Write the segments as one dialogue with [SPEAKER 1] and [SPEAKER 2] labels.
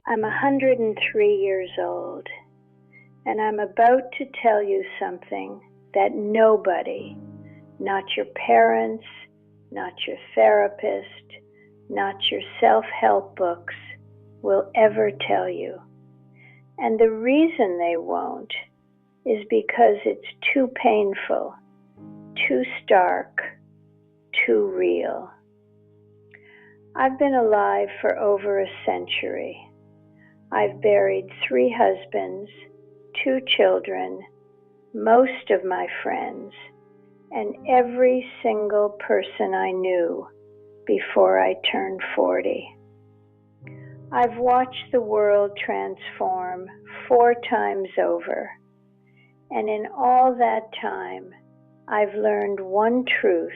[SPEAKER 1] I'm 103 years old, and I'm about to tell you something that nobody, not your parents, not your therapist, not your self-help books, will ever tell you. And the reason they won't is because it's too painful, too stark, too real. I've been alive for over a century. I've buried 3 husbands, 2 children, most of my friends, and every single person I knew before I turned 40. I've watched the world transform 4 times over, and in all that time, I've learned one truth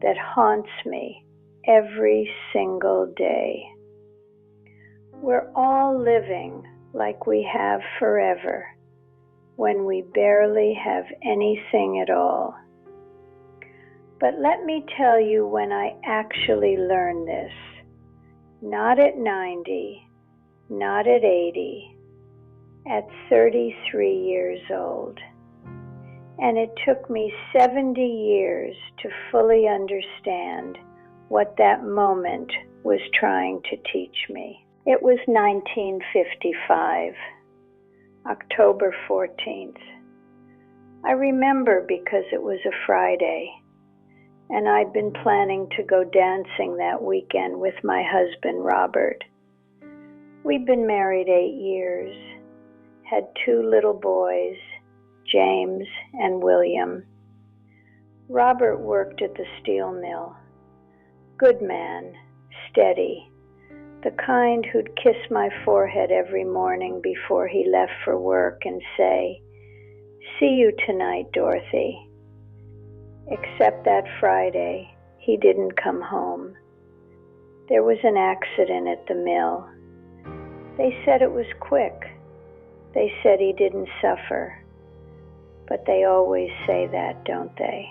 [SPEAKER 1] that haunts me every single day. We're all living like we have forever when we barely have anything at all. But let me tell you when I actually learned this. Not at 90, not at 80, at 33 years old. And it took me 70 years to fully understand what that moment was trying to teach me. It was 1955, October 14th. I remember because it was a Friday, and I'd been planning to go dancing that weekend with my husband, Robert. We'd been married 8 years, had 2 little boys, James and William. Robert worked at the steel mill. Good man, steady, the kind who'd kiss my forehead every morning before he left for work and say, "See you tonight, Dorothy." Except that Friday, he didn't come home. There was an accident at the mill. They said it was quick. They said he didn't suffer. But they always say that, don't they?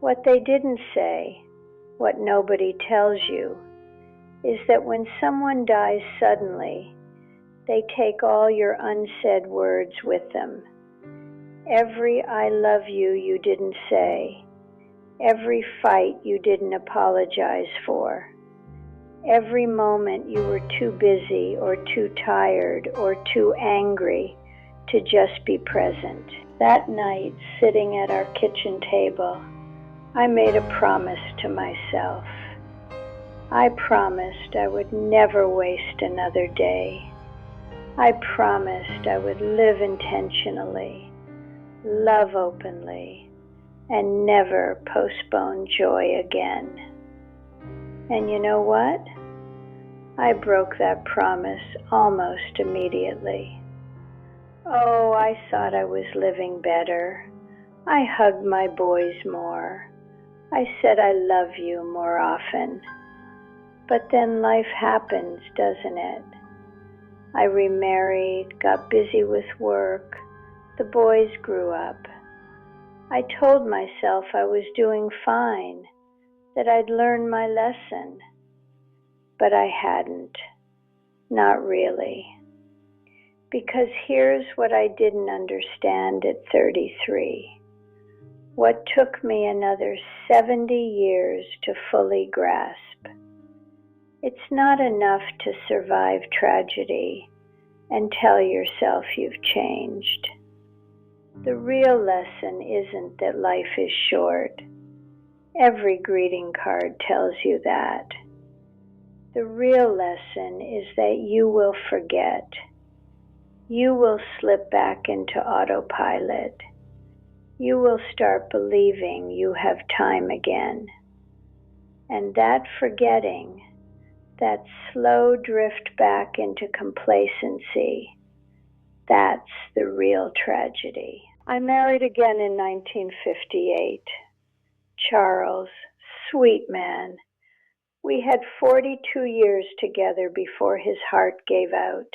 [SPEAKER 1] What they didn't say, what nobody tells you, is that when someone dies suddenly, they take all your unsaid words with them. Every "I love you" you didn't say, every fight you didn't apologize for, every moment you were too busy or too tired or too angry to just be present. That night, sitting at our kitchen table, I made a promise to myself. I promised I would never waste another day. I promised I would live intentionally, love openly, and never postpone joy again. And you know what? I broke that promise almost immediately. Oh, I thought I was living better. I hugged my boys more. I said I love you more often. But then life happens, doesn't it? I remarried, got busy with work. The boys grew up. I told myself I was doing fine, that I'd learned my lesson. But I hadn't. Not really. Because here's what I didn't understand at 33. What took me another 70 years to fully grasp. It's not enough to survive tragedy and tell yourself you've changed. The real lesson isn't that life is short. Every greeting card tells you that. The real lesson is that you will forget. You will slip back into autopilot. You will start believing you have time again. And that forgetting, that slow drift back into complacency, that's the real tragedy. I married again in 1958. Charles, sweet man. We had 42 years together before his heart gave out.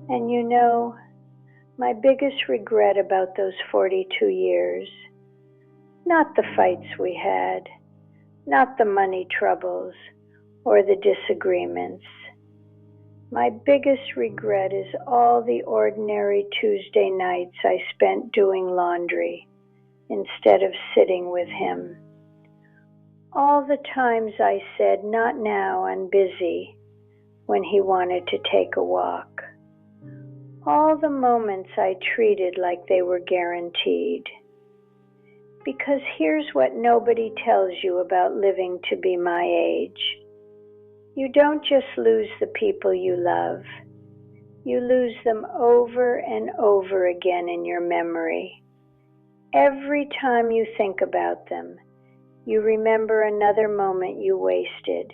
[SPEAKER 1] And you know, my biggest regret about those 42 years, not the fights we had, not the money troubles or the disagreements. My biggest regret is all the ordinary Tuesday nights I spent doing laundry instead of sitting with him. All the times I said, "Not now, I'm busy," when he wanted to take a walk. All the moments I treated like they were guaranteed. Because here's what nobody tells you about living to be my age. You don't just lose the people you love. You lose them over and over again in your memory. Every time you think about them, you remember another moment you wasted,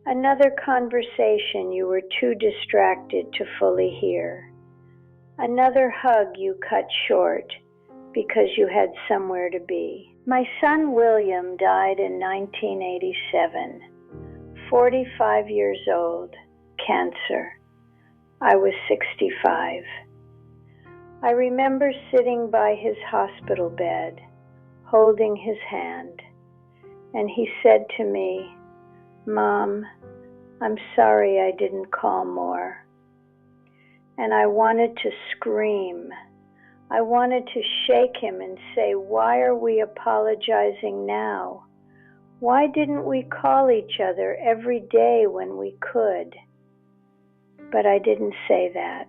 [SPEAKER 1] another conversation you were too distracted to fully hear, another hug you cut short because you had somewhere to be. My son William died in 1987, 45 years old, cancer. I was 65. I remember sitting by his hospital bed, holding his hand, and he said to me, "Mom, I'm sorry I didn't call more." And I wanted to scream. I wanted to shake him and say, "Why are we apologizing now? Why didn't we call each other every day when we could?" But I didn't say that.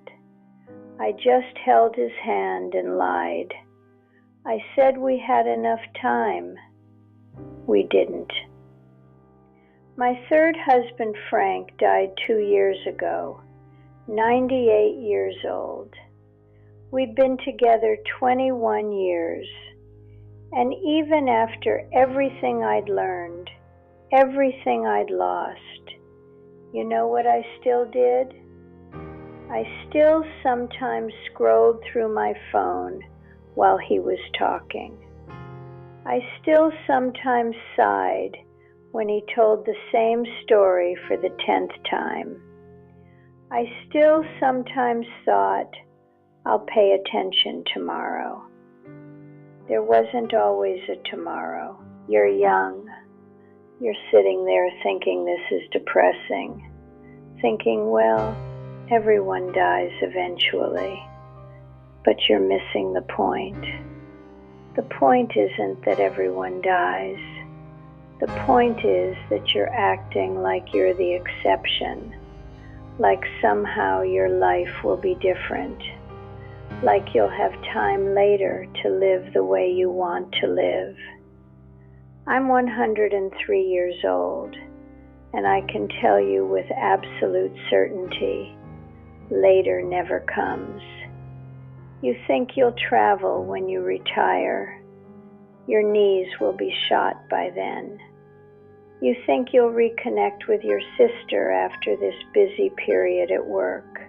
[SPEAKER 1] I just held his hand and lied. I said we had enough time. We didn't. My third husband, Frank, died 2 years ago, 98 years old. We'd been together 21 years. And even after everything I'd learned, everything I'd lost, you know what I still did? I still sometimes scrolled through my phone while he was talking. I still sometimes sighed when he told the same story for the 10th time. I still sometimes thought, "I'll pay attention tomorrow." There wasn't always a tomorrow. You're young. You're sitting there thinking this is depressing, thinking, well, everyone dies eventually, but you're missing the point. The point isn't that everyone dies. The point is that you're acting like you're the exception, like somehow your life will be different, like you'll have time later to live the way you want to live. I'm 103 years old, and I can tell you with absolute certainty, later never comes. You think you'll travel when you retire. Your knees will be shot by then. You think you'll reconnect with your sister after this busy period at work.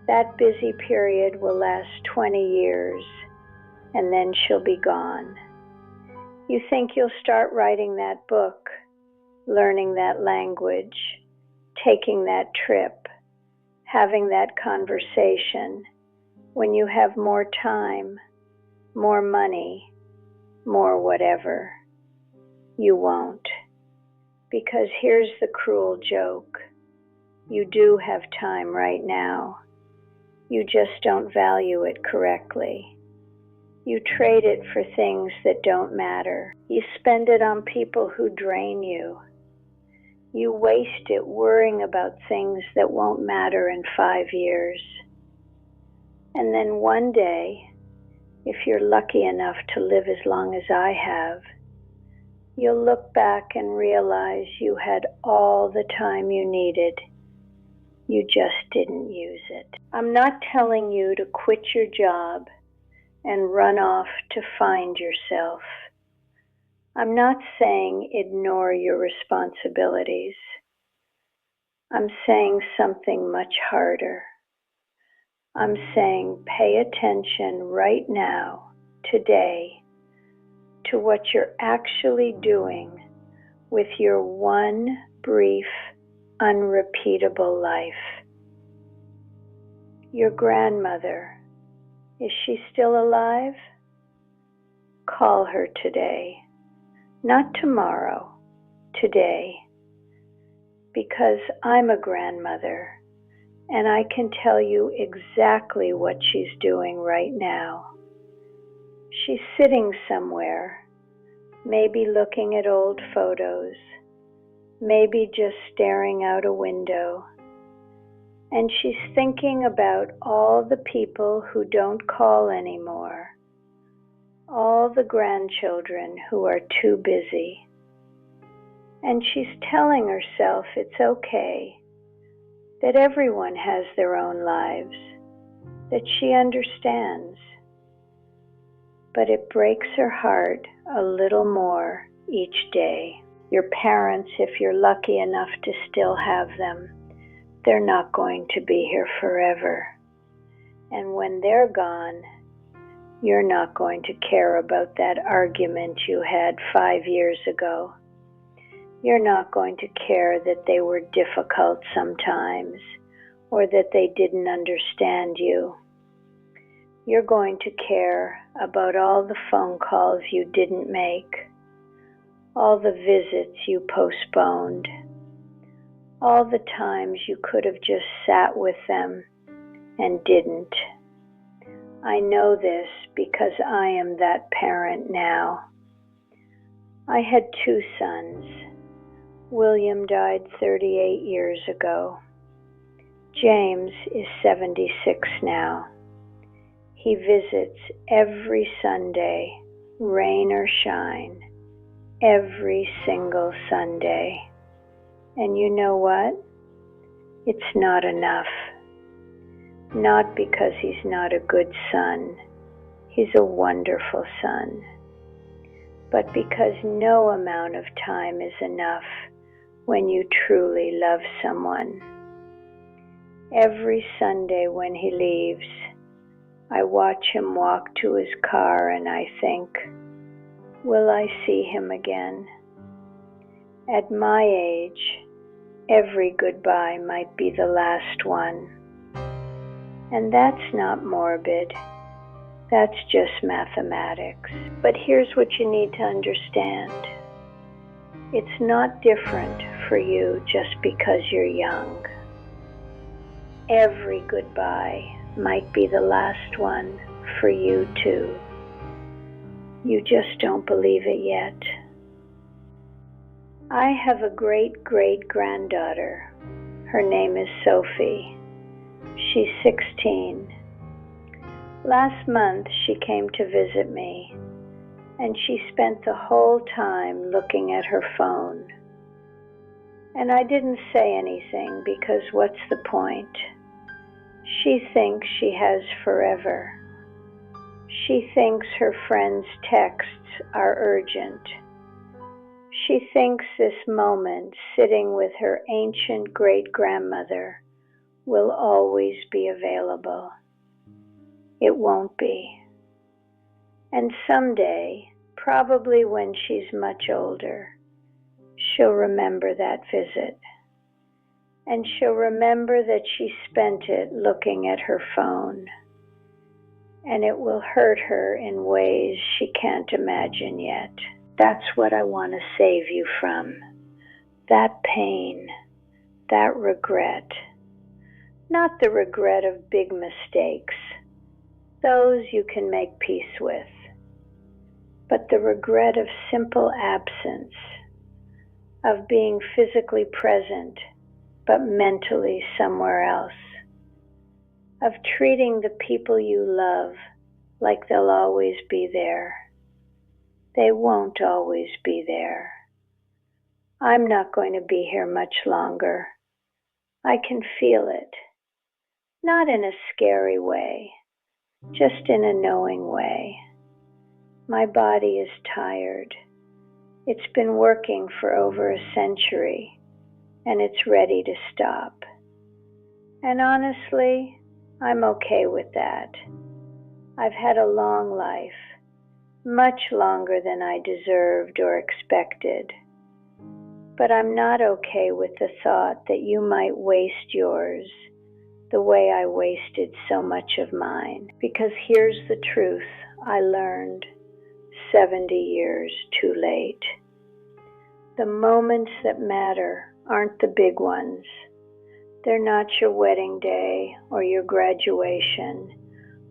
[SPEAKER 1] That busy period will last 20 years, and then she'll be gone. You think you'll start writing that book, learning that language, taking that trip, having that conversation, when you have more time, more money, more whatever. You won't. Because here's the cruel joke. You do have time right now. You just don't value it correctly. You trade it for things that don't matter. You spend it on people who drain you. You waste it worrying about things that won't matter in 5 years. And then one day, if you're lucky enough to live as long as I have, you'll look back and realize you had all the time you needed. You just didn't use it. I'm not telling you to quit your job and run off to find yourself. I'm not saying ignore your responsibilities. I'm saying something much harder. I'm saying pay attention right now, today, to what you're actually doing with your one brief, unrepeatable life. Your grandmother, is she still alive? Call her today, not tomorrow, today. Because I'm a grandmother And I can tell you exactly what she's doing right now. She's sitting somewhere, maybe looking at old photos, maybe just staring out a window. And she's thinking about all the people who don't call anymore, all the grandchildren who are too busy. And she's telling herself it's okay, that everyone has their own lives, that she understands. But it breaks her heart a little more each day. Your parents, if you're lucky enough to still have them, they're not going to be here forever. And when they're gone, you're not going to care about that argument you had 5 years ago. You're not going to care that they were difficult sometimes, or that they didn't understand you. You're going to care about all the phone calls you didn't make, all the visits you postponed, all the times you could have just sat with them and didn't. I know this because I am that parent now. I had 2 sons. William died 38 years ago. James is 76 now. He visits every Sunday, rain or shine, every single Sunday. And you know what? It's not enough. Not because he's not a good son. He's a wonderful son. But because no amount of time is enough when you truly love someone. Every Sunday when he leaves, I watch him walk to his car and I think, will I see him again? At my age, every goodbye might be the last one. And that's not morbid. That's just mathematics. But here's what you need to understand. It's not different for you just because you're young. Every goodbye might be the last one for you too. You just don't believe it yet. I have a great-great-granddaughter. Her name is Sophie. She's 16. Last month she came to visit me, and she spent the whole time looking at her phone. And I didn't say anything because what's the point? She thinks she has forever. She thinks her friends' texts are urgent. She thinks this moment sitting with her ancient great-grandmother will always be available. It won't be. And someday, probably when she's much older, she'll remember that visit. And she'll remember that she spent it looking at her phone. And it will hurt her in ways she can't imagine yet. That's what I want to save you from. That pain, that regret. Not the regret of big mistakes. Those you can make peace with. But the regret of simple absence, of being physically present, but mentally somewhere else, of treating the people you love like they'll always be there. They won't always be there. I'm not going to be here much longer. I can feel it. Not in a scary way, just in a knowing way. My body is tired. It's been working for over a century, and it's ready to stop. And honestly, I'm okay with that. I've had a long life, much longer than I deserved or expected. But I'm not okay with the thought that you might waste yours the way I wasted so much of mine. Because here's the truth I learned 70 years too late. The moments that matter aren't the big ones. They're not your wedding day or your graduation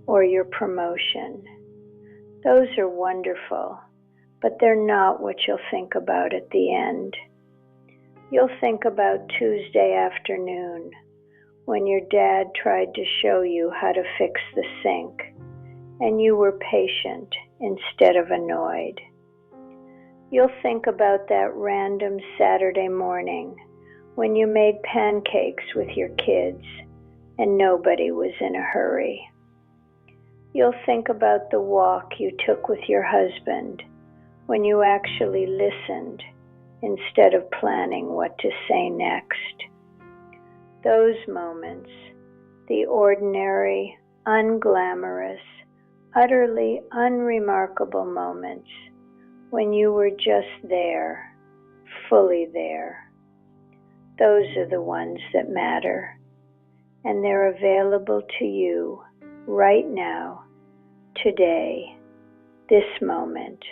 [SPEAKER 1] or your promotion. Those are wonderful, but they're not what you'll think about at the end. You'll think about Tuesday afternoon when your dad tried to show you how to fix the sink and you were patient instead of annoyed. You'll think about that random Saturday morning when you made pancakes with your kids and nobody was in a hurry. You'll think about the walk you took with your husband when you actually listened instead of planning what to say next. Those moments, the ordinary, unglamorous, utterly unremarkable moments when you were just there, fully there. Those are the ones that matter, and they're available to you right now, today, this moment.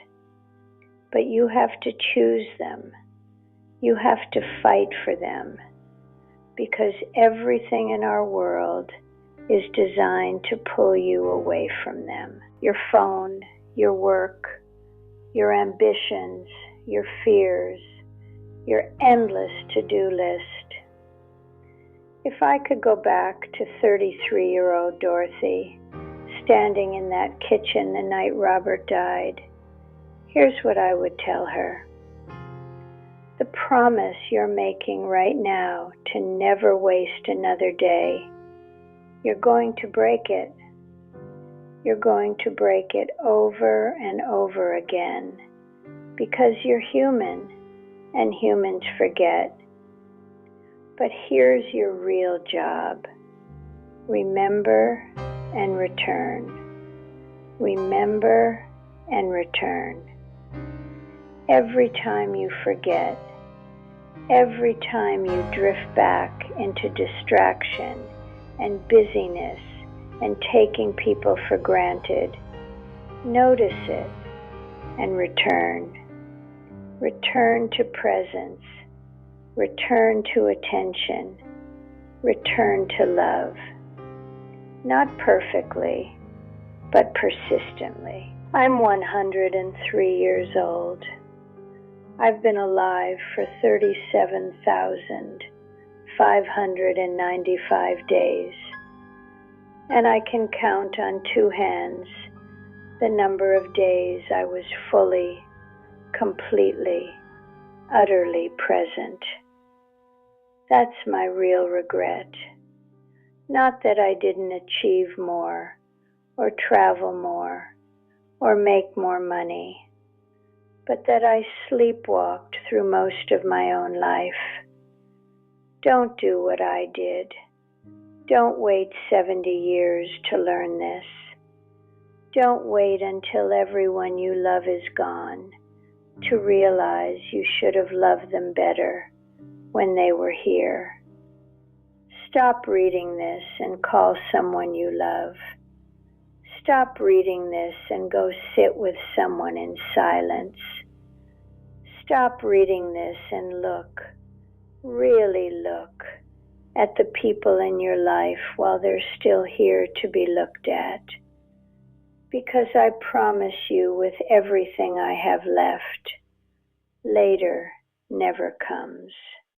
[SPEAKER 1] But you have to choose them. You have to fight for them, because everything in our world is designed to pull you away from them. Your phone, your work, your ambitions, your fears, your endless to-do list. If I could go back to 33-year-old Dorothy, standing in that kitchen the night Robert died, here's what I would tell her. The promise you're making right now to never waste another day, you're going to break it. You're going to break it over and over again because you're human and humans forget. But here's your real job. Remember and return. Remember and return. Every time you forget, every time you drift back into distraction and busyness and taking people for granted, notice it and return. Return to presence. Return to attention. Return to love. Not perfectly, but persistently. I'm 103 years old. I've been alive for 37,595 days, and I can count on two hands the number of days I was fully, completely, utterly present. That's my real regret. Not that I didn't achieve more, or travel more, or make more money, but that I sleepwalked through most of my own life. Don't do what I did. Don't wait 70 years to learn this. Don't wait until everyone you love is gone to realize you should have loved them better when they were here. Stop reading this and call someone you love. Stop reading this and go sit with someone in silence. Stop reading this and look, really look, at the people in your life while they're still here to be looked at. Because I promise you, with everything I have left, later never comes.